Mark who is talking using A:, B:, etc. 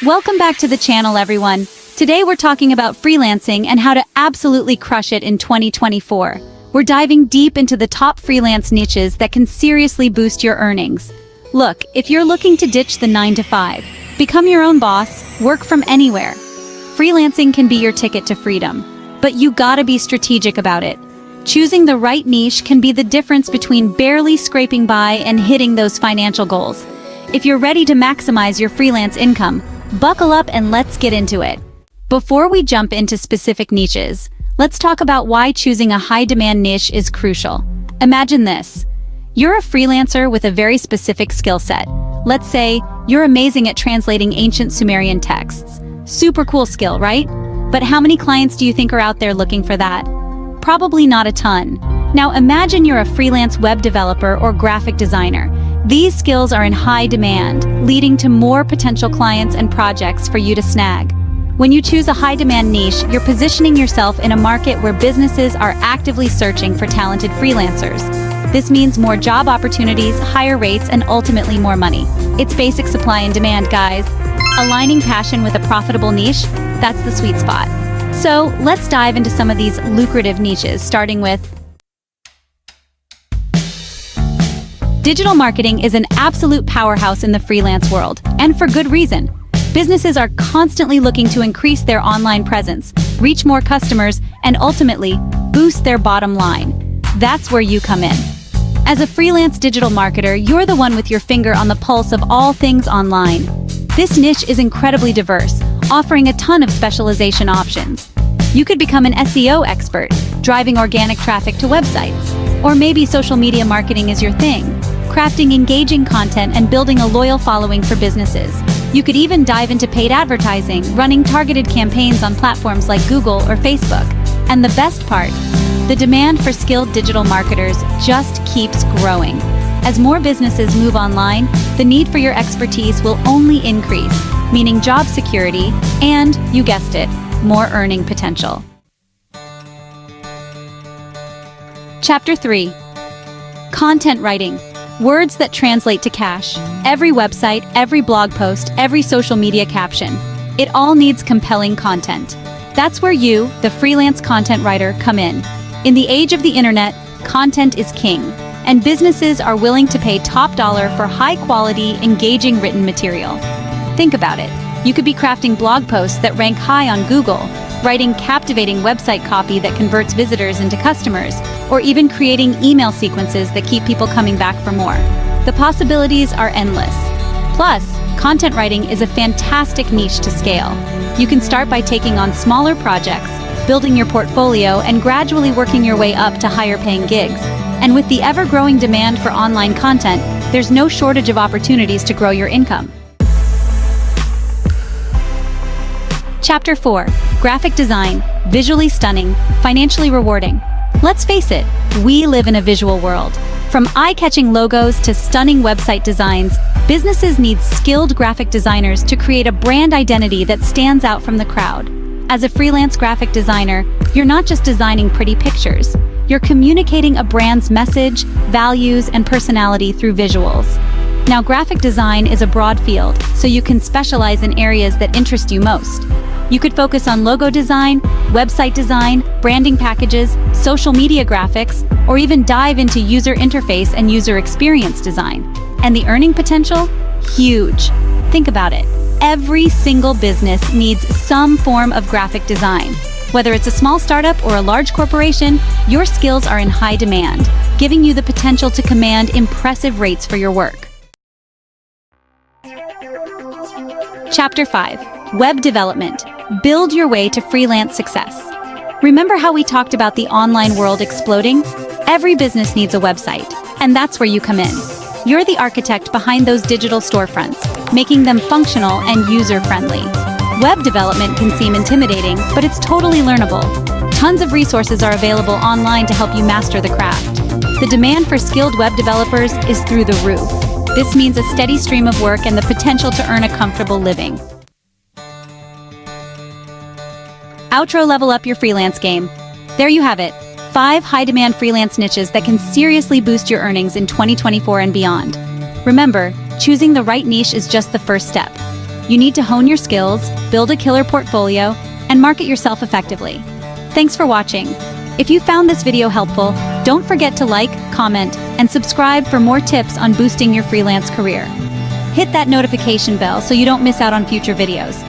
A: Welcome back to the channel, everyone. Today we're talking about freelancing and how to absolutely crush it in 2024. We're diving deep into the top freelance niches that can seriously boost your earnings. Look, if you're looking to ditch the 9-to-5, become your own boss, work from anywhere, freelancing can be your ticket to freedom. But you gotta be strategic about it. Choosing the right niche can be the difference between barely scraping by and hitting those financial goals. If you're ready to maximize your freelance income, buckle up and let's get into it. Before we jump into specific niches, let's talk about why choosing a high-demand niche is crucial. Imagine this. You're a freelancer with a very specific skill set. Let's say you're amazing at translating ancient Sumerian texts. Super cool skill, right? But how many clients do you think are out there looking for that? Probably not a ton. Now imagine you're a freelance web developer or graphic designer. These skills are in high demand, leading to more potential clients and projects for you to snag. When you choose a high-demand niche, you're positioning yourself in a market where businesses are actively searching for talented freelancers. This means more job opportunities, higher rates, and ultimately more money. It's basic supply and demand, guys. Aligning passion with a profitable niche, that's the sweet spot. So let's dive into some of these lucrative niches, starting with digital marketing is an absolute powerhouse in the freelance world, and for good reason. Businesses are constantly looking to increase their online presence, reach more customers, and ultimately boost their bottom line. That's where you come in. As a freelance digital marketer, you're the one with your finger on the pulse of all things online. This niche is incredibly diverse, offering a ton of specialization options. You could become an SEO expert, driving organic traffic to websites. Or maybe social media marketing is your thing, crafting engaging content and building a loyal following for businesses. You could even dive into paid advertising, running targeted campaigns on platforms like Google or Facebook. And the best part, the demand for skilled digital marketers just keeps growing. As more businesses move online, the need for your expertise will only increase, meaning job security and, you guessed it, more earning potential. Chapter 3. Content writing. Words that translate to cash. Every website, every blog post, every social media caption. It all needs compelling content. That's where you, the freelance content writer, come in. In the age of the internet, content is king, and businesses are willing to pay top dollar for high-quality, engaging written material. Think about it. You could be crafting blog posts that rank high on Google, writing captivating website copy that converts visitors into customers, or even creating email sequences that keep people coming back for more. The possibilities are endless. Plus, content writing is a fantastic niche to scale. You can start by taking on smaller projects, building your portfolio, and gradually working your way up to higher-paying gigs. And with the ever-growing demand for online content, there's no shortage of opportunities to grow your income. Chapter 4. Graphic design. Visually stunning, financially rewarding. Let's face it, we live in a visual world. From eye-catching logos to stunning website designs, businesses need skilled graphic designers to create a brand identity that stands out from the crowd. As a freelance graphic designer, you're not just designing pretty pictures. You're communicating a brand's message, values, and personality through visuals. Now, graphic design is a broad field, so you can specialize in areas that interest you most. You could focus on logo design, website design, branding packages, social media graphics, or even dive into user interface and user experience design. And the earning potential? Huge. Think about it. Every single business needs some form of graphic design. Whether it's a small startup or a large corporation, your skills are in high demand, giving you the potential to command impressive rates for your work. Chapter 5. Web development. Build your way to freelance success. Remember how we talked about the online world exploding? Every business needs a website, and that's where you come in. You're the architect behind those digital storefronts, making them functional and user-friendly. Web development can seem intimidating, but it's totally learnable. Tons of resources are available online to help you master the craft. The demand for skilled web developers is through the roof. This means a steady stream of work and the potential to earn a comfortable living. Outro. Level up your freelance game. There you have it. 5 high-demand freelance niches that can seriously boost your earnings in 2024 and beyond. Remember, choosing the right niche is just the first step. You need to hone your skills, build a killer portfolio, and market yourself effectively. Thanks for watching. If you found this video helpful, don't forget to like, comment, and subscribe for more tips on boosting your freelance career. Hit that notification bell so you don't miss out on future videos.